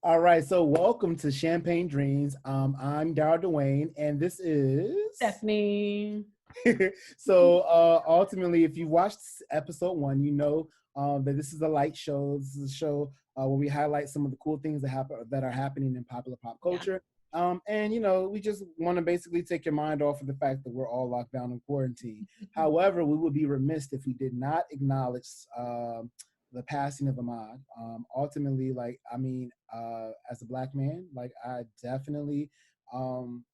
All right, so welcome to Champagne Dreams. I'm Darryl Dwayne, and this is Stephanie. ultimately, if you watched episode one, you know that this is a light show. This is a show where we highlight some of the cool things that are happening in popular pop Yeah. culture. And we just want to basically take your mind off of the fact that we're all locked down in quarantine. However, we would be remiss if we did not acknowledge the passing of Ahmad. Ultimately, as a black man, like I definitely, I'm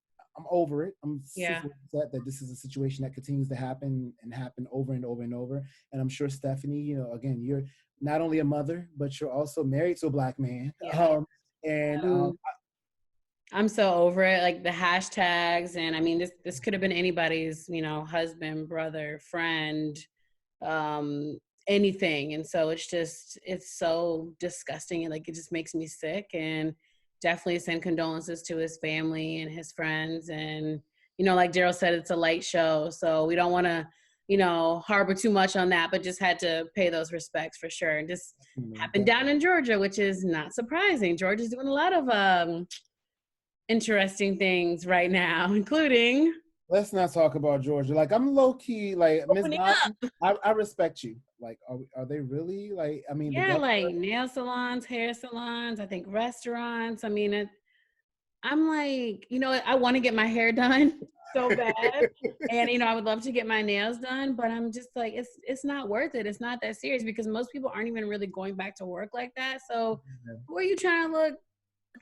over it. I'm Yeah. super upset that this is a situation that continues to happen and happen over and over and over. And I'm sure Stephanie, again, you're not only a mother, but you're also married to a black man. Yeah. And I'm so over it. Like the hashtags, and I mean, this could have been anybody's, husband, brother, friend, um, anything. And so it's so disgusting, and like it just makes me sick. And definitely send condolences to his family and his friends. And like Darryl said, it's a light show, so we don't want to harbor too much on that, but just had to pay those respects for sure. And just happened down in Georgia, which is not surprising. Georgia's doing a lot of interesting things right now, including let's not talk about Georgia. Like I'm low key, like Miss opening Biden, up. I respect you. Like, are they really like? I mean, the Yeah, governor. like nail salons, hair salons, I think restaurants. I mean, I'm like, I want to get my hair done so bad. And I would love to get my nails done, but I'm just like, it's not worth it. It's not that serious because most people aren't even really going back to work like that. So who are you trying to look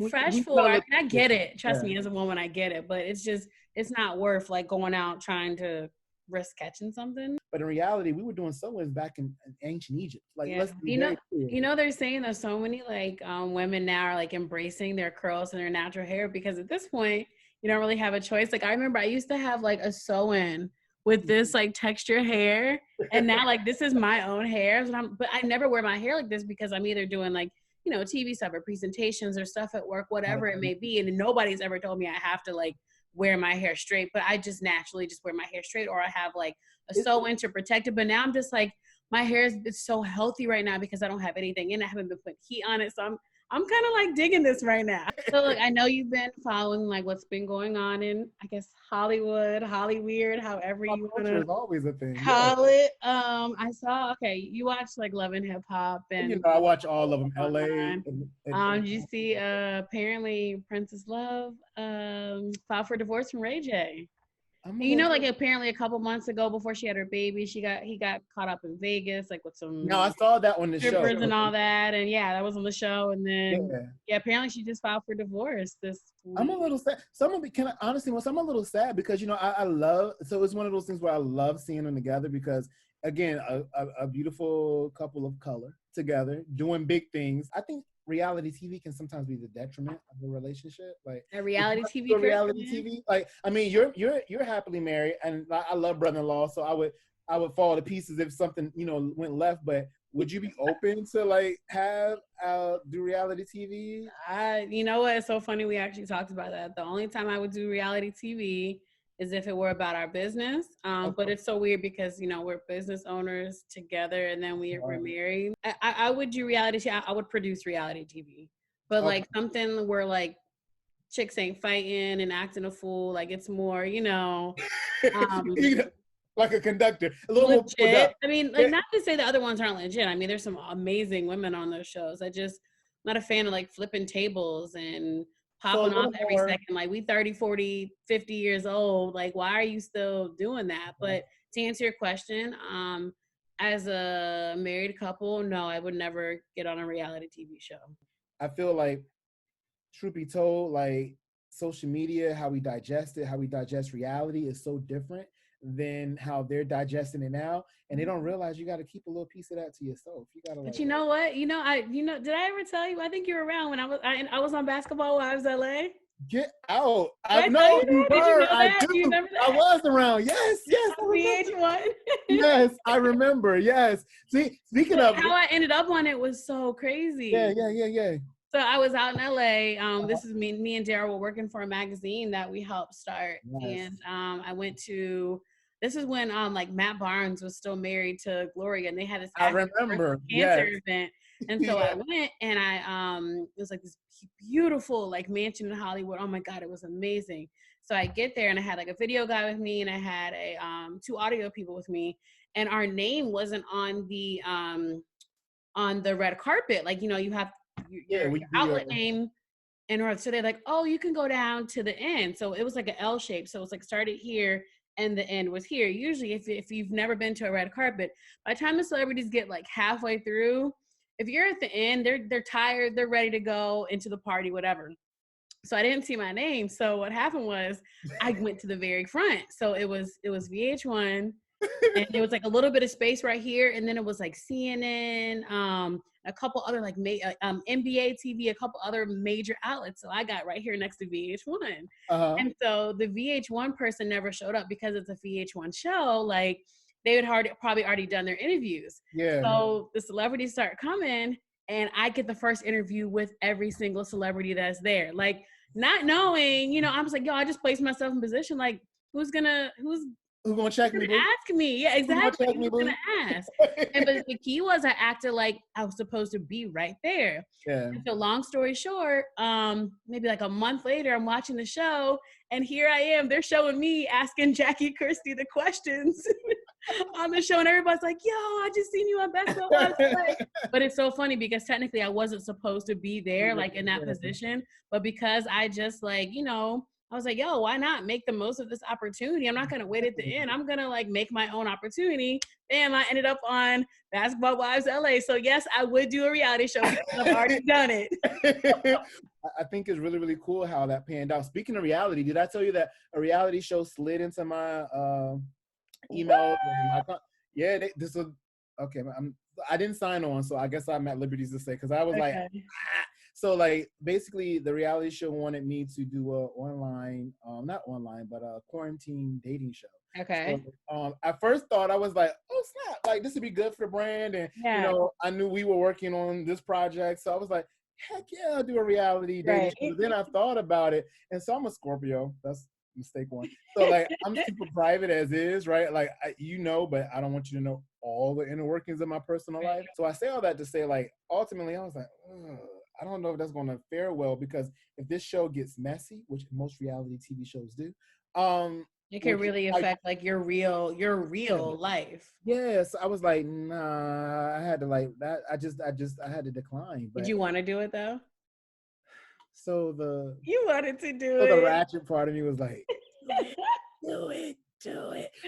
fresh We for? gotta I look. mean, I get it. Trust Yeah. me, as a woman, I get it. But it's not worth like going out trying to risk catching something. But in reality, we were doing sewings back in ancient Egypt. Like, Yeah. let's be very clear. They're saying there's so many like women now are like embracing their curls and their natural hair because at this point you don't really have a choice. Like I remember I used to have like a sew-in with this like texture hair, and now like this is my own hair. But I never wear my hair like this because I'm either doing like TV stuff or presentations or stuff at work, whatever it may be, and nobody's ever told me I have to like wear my hair straight. But I just naturally just wear my hair straight, or I have like a sew-in to protect it. But now I'm just like my hair is so healthy right now because I don't have anything in it. I haven't been putting heat on it. So I'm kind of like digging this right now. So look, I know you've been following like what's been going on in, I guess, Hollywood, Hollyweird, however Pop you want culture to is always a thing. Yeah. call it. I saw, okay, you watched like Love and Hip Hop and I watch all of them. LA. did you see apparently Princess Love filed for divorce from Ray J? Like apparently a couple months ago before she had her baby, he got caught up in Vegas, like with some No, I saw that on the show. strippers and all that. And yeah, that was on the show. And then Yeah. apparently she just filed for divorce this week. I'm a little sad. I'm a little sad because I love. So it's one of those things where I love seeing them together because again, a beautiful couple of color together doing big things. I think reality TV can sometimes be the detriment of a relationship. Like a reality TV. Reality TV. Like I mean, you're happily married, and I love brother-in-law, so I would fall to pieces if something went left. But would you be open to like have do reality TV? You know what? It's so funny. We actually talked about that. The only time I would do reality TV is if it were about our business. But it's so weird because we're business owners together, and then we're married. I would do reality. I would produce reality TV, but like something where like chicks ain't fighting and acting a fool. Like it's more, like a conductor, a little legit. I mean, like not to say the other ones aren't legit. I mean, there's some amazing women on those shows. I'm not a fan of like flipping tables and popping off every second. Like we 30, 40, 50 years old. Like, why are you still doing that? But to answer your question, as a married couple, no, I would never get on a reality TV show. I feel like, truth be told, like social media, how we digest it, how we digest reality is so different than how they're digesting it now, and they don't realize you got to keep a little piece of that to yourself. You got to. But you know what? Did I ever tell you? I think you were around when I was on Basketball Wives LA. Get out! I know you were. Did you know I that? do. Do you remember that? I was around. Yes. VH1. Yes, I remember. Yes. See, speaking of how I ended up on it was so crazy. Yeah. So I was out in LA. This is me and Darryl were working for a magazine that we helped start. Nice. And I went to. This is when like Matt Barnes was still married to Gloria, and they had this I remember cancer event. And so I went and it was like this beautiful like mansion in Hollywood. Oh my God, it was amazing. So I get there and I had like a video guy with me and I had a two audio people with me, and our name wasn't on the red carpet. Like, you know, you have your when you do outlet name. And so they're like, oh, you can go down to the end. So it was like an L shape. So it was like started here and the end was here. Usually if you've never been to a red carpet, by the time the celebrities get like halfway through, if you're at the end, they're tired, they're ready to go into the party, whatever. So I didn't see my name. So what happened was I went to the very front. So it was VH1, and it was like a little bit of space right here, and then it was like CNN, a couple other like NBA TV, a couple other major outlets. So I got right here next to VH1, and so the VH1 person never showed up because it's a VH1 show. Like they had probably already done their interviews. So the celebrities start coming, and I get the first interview with every single celebrity that's there. Like not knowing, you know, I was like, yo, I just placed myself in position. Like who's gonna check me, boo? ask me? Yeah, exactly. Check me, Who's boo? gonna ask? And but the key was I acted like I was supposed to be right there. And so long story short, maybe like a month later, I'm watching the show, and here I am. They're showing me asking Jackie Christie the questions on the show, and everybody's like, "Yo, I just seen you on Basketball Wives." But it's so funny because technically I wasn't supposed to be there, like in that position, but because I just like, you know, I was like, yo, why not make the most of this opportunity? I'm not going to wait at the end. I'm going to like make my own opportunity. Bam, I ended up on Basketball Wives LA. So yes, I would do a reality show because I've already done it. I think it's really, really cool how that panned out. Speaking of reality, did I tell you that a reality show slid into my email? This was, okay, I didn't sign on, so I guess I'm at liberties to say, because I was like, So like basically the reality show wanted me to do a online, not online, but a quarantine dating show. Okay. So at first thought I was like, oh snap, like this would be good for the brand. And you know, I knew we were working on this project. So I was like, heck yeah, I'll do a reality dating show. But then I thought about it. And so I'm a Scorpio. That's mistake one. So like I'm super private as is, right? Like you know, but I don't want you to know all the inner workings of my personal life. So I say all that to say, like, ultimately I was like, ugh. I don't know if that's going to fare well, because if this show gets messy, which most reality TV shows do, it can really affect like your real life. Yes, I was like, nah, I had to like that. I had to decline. But did you want to do it though? So you wanted to do it. The ratchet part of me was like, do it.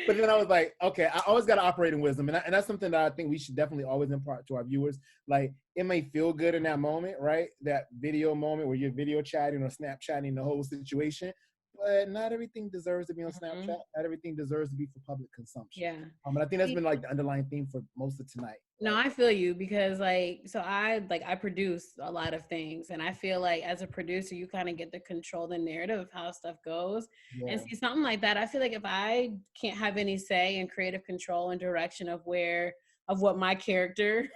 But then I was like, okay, I always got to operate in wisdom. And that's something that I think we should definitely always impart to our viewers. Like, it may feel good in that moment, right? That video moment where you're video chatting or Snapchatting the whole situation. But not everything deserves to be on Snapchat. Not everything deserves to be for public consumption. Yeah. But I think that's been like the underlying theme for most of tonight. No, I feel you, because like, so I produce a lot of things, and I feel like as a producer, you kind of get to control the narrative of how stuff goes. And see, something like that, I feel like if I can't have any say in creative control and direction of what my character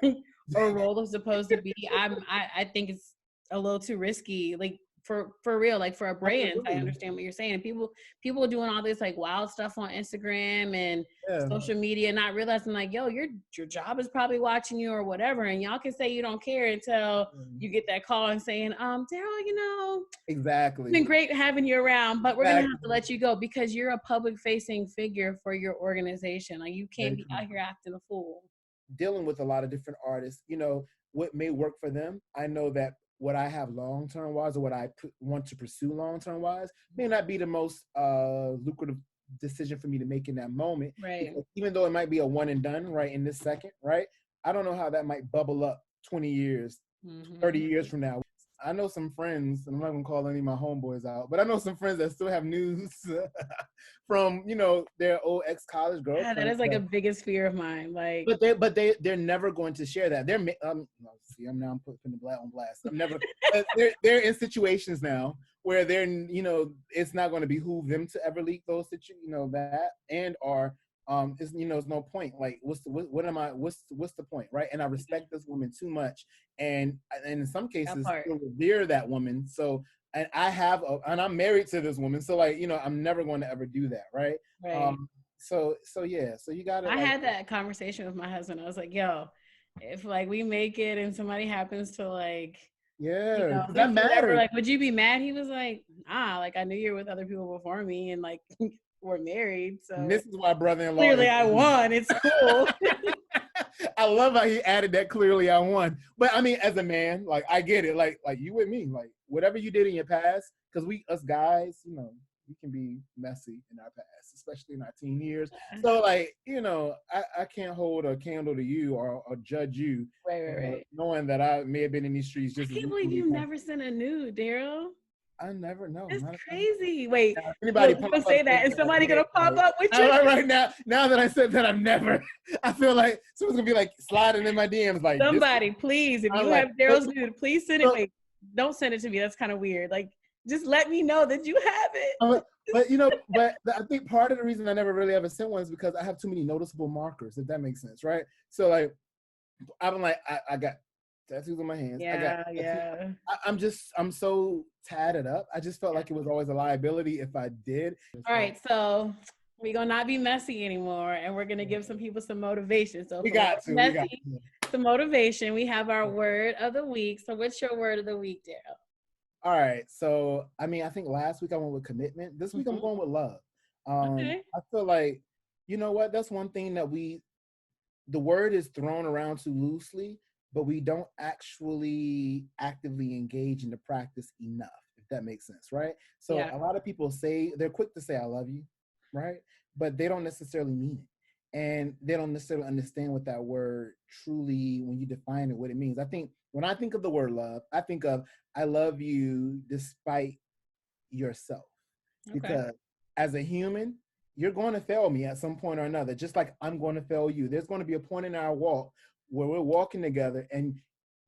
or role is supposed to be, I think it's a little too risky. Like for real, like for a brand. Absolutely. I understand what you're saying. And people doing all this like wild stuff on Instagram and social media, not realizing like, yo, your job is probably watching you or whatever. And y'all can say you don't care until you get that call and saying, Darryl, you know, exactly, it's been great having you around, but we're gonna have to let you go because you're a public facing figure for your organization. Like you can't be out here acting a fool. Dealing with a lot of different artists, you know, what may work for them, I know that what I have long-term wise or what I want to pursue long-term wise may not be the most lucrative decision for me to make in that moment. Right. Even though it might be a one and done right in this second, right? I don't know how that might bubble up 20 years, 30 years from now. I know some friends, and I'm not gonna call any of my homeboys out, but I know some friends that still have news from, you know, their old ex-college girlfriends. Yeah, that is like a biggest fear of mine. Like, but they're never going to share that. They're I'm putting the black on blast. I'm never. they're in situations now where they're, you know, it's not going to behoove them to ever leak those that, and or it's, you know, it's no point. Like, what's the point, right? And I respect this woman too much, and in some cases still revere that woman. So, and and I'm married to this woman, so like, you know, I'm never going to ever do that, right? Right. So yeah, so you gotta. I had that conversation with my husband. I was like, yo, if like we make it and somebody happens to like, you Yeah, know, because that if you ever matters. like, would you be mad? He was like, like I knew you were with other people before me and like we're married. And So this is why brother-in-law clearly is I elite. won. It's cool. I love how he added that clearly I won. But I mean, as a man, like I get it. Like you with me, like whatever you did in your past, because us guys, we can be messy in our past, especially in our teen years. So like, I can't hold a candle to you or judge you, Right. knowing that I may have been in these streets I just as can't believe equally. you've never sent a nude, Daryl. I never know. That's Not a time. crazy. Wait, Now, if look, anybody you pop gonna up say that? saying Is that I somebody did, gonna pop like, up with you? right now, that I said that I've never, I feel like someone's gonna be like sliding in my DMs like this. Somebody, please, if I'm you like, have Daryl's nude, please send it. so, Wait, don't send it to me. That's kind of weird. Like, just let me know that you have it. but I think part of the reason I never really ever sent one is because I have too many noticeable markers, if that makes sense, right? So like, I'm like, I got tattoos on my hands. I got tattoos. Yeah. I'm so tatted up. I just felt like it was always a liability if I did. All right, so we're gonna not be messy anymore, and we're gonna give some people some motivation. So We for got to. messy, some motivation, we have our word of the week. So what's your word of the week, Daryl? All right. So, I mean, I think last week I went with commitment. This week I'm going with love. Okay. I feel like, you know what? That's one thing that the word is thrown around too loosely, but we don't actually actively engage in the practice enough, if that makes sense, right? So Yeah. a lot of people they're quick to say, I love you, right? But they don't necessarily mean it. And they don't necessarily understand what that word truly, when you define it, what it means. I think when I think of the word love, I think of I love you despite yourself. Okay. Because as a human, you're going to fail me at some point or another, just like I'm going to fail you. There's going to be a point in our walk where we're walking together and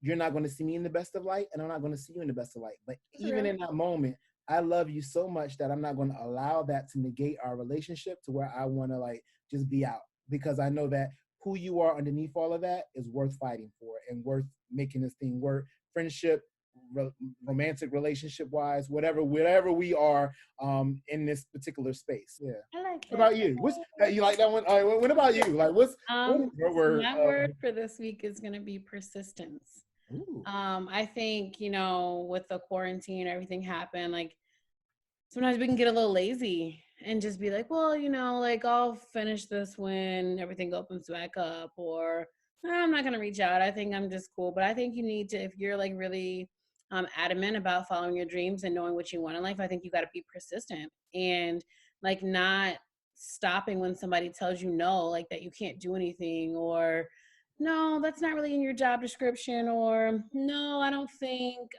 you're not going to see me in the best of light and I'm not going to see you in the best of light. But even in that moment, I love you so much that I'm not going to allow that to negate our relationship to where I want to like just be out, because I know that who you are underneath all of that is worth fighting for and worth making this thing work. Friendship, romantic relationship wise, whatever we are in this particular space. Yeah. I like What that. about you? You like that one? All right, what about you? Like, what is your word? My word for this week is gonna be persistence. Ooh. I think, with the quarantine, everything happened, like sometimes we can get a little lazy and just be like, well, like I'll finish this when everything opens back up, or I'm not gonna reach out. I think I'm just cool. But I think you need to, if you're like really adamant about following your dreams and knowing what you want in life, I think you got to be persistent and like not stopping when somebody tells you no, like that you can't do anything, or no, that's not really in your job description, or no, I don't think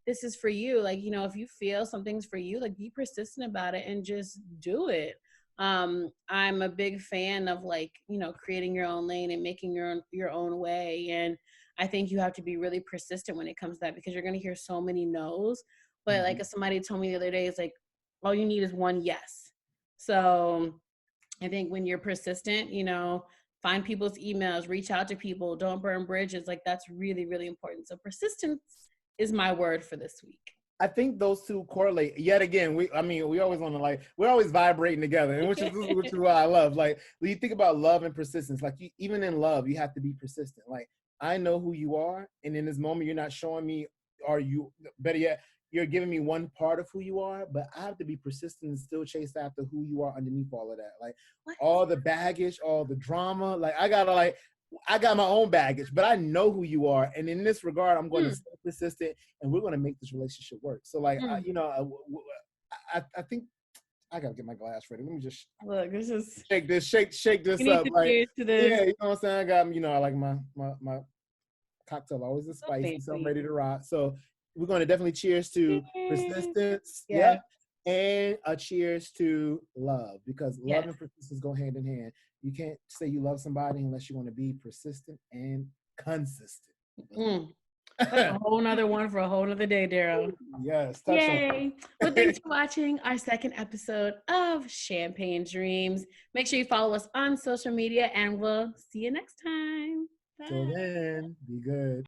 this is for you. Like, if you feel something's for you, like be persistent about it and just do it. I'm a big fan of like, creating your own lane and making your own way. And I think you have to be really persistent when it comes to that, because you're going to hear so many no's. But like if somebody told me the other day, it's like, all you need is one yes. So I think when you're persistent, find people's emails, reach out to people, don't burn bridges. Like that's really, really important. So persistence is my word for this week. I think those two correlate yet again. We always want to we're always vibrating together, and which is what I love. Like when you think about love and persistence, like even in love, you have to be persistent. Like I know who you are, and in this moment, you're not showing me, or you better yet, you're giving me one part of who you are, but I have to be persistent and still chase after who you are underneath all of that. Like all the baggage, all the drama. Like I got my own baggage, but I know who you are. And in this regard, I'm going to stay persistent and we're going to make this relationship work. So like, I think I got to get my glass ready. Let me just look, this is shake this up. Like, to this. yeah, you know what I'm saying? I got, I like my cocktail always is spicy, so I'm ready to rock. So we're going to definitely cheers to persistence. Yeah. And a cheers to love, because love and persistence go hand in hand. You can't say you love somebody unless you want to be persistent and consistent. That's a whole nother one for a whole nother day, Daryl. Yes. Yay. Well, thanks for watching our second episode of Champagne Dreams. Make sure you follow us on social media and we'll see you next time. Bye. Till then, be good.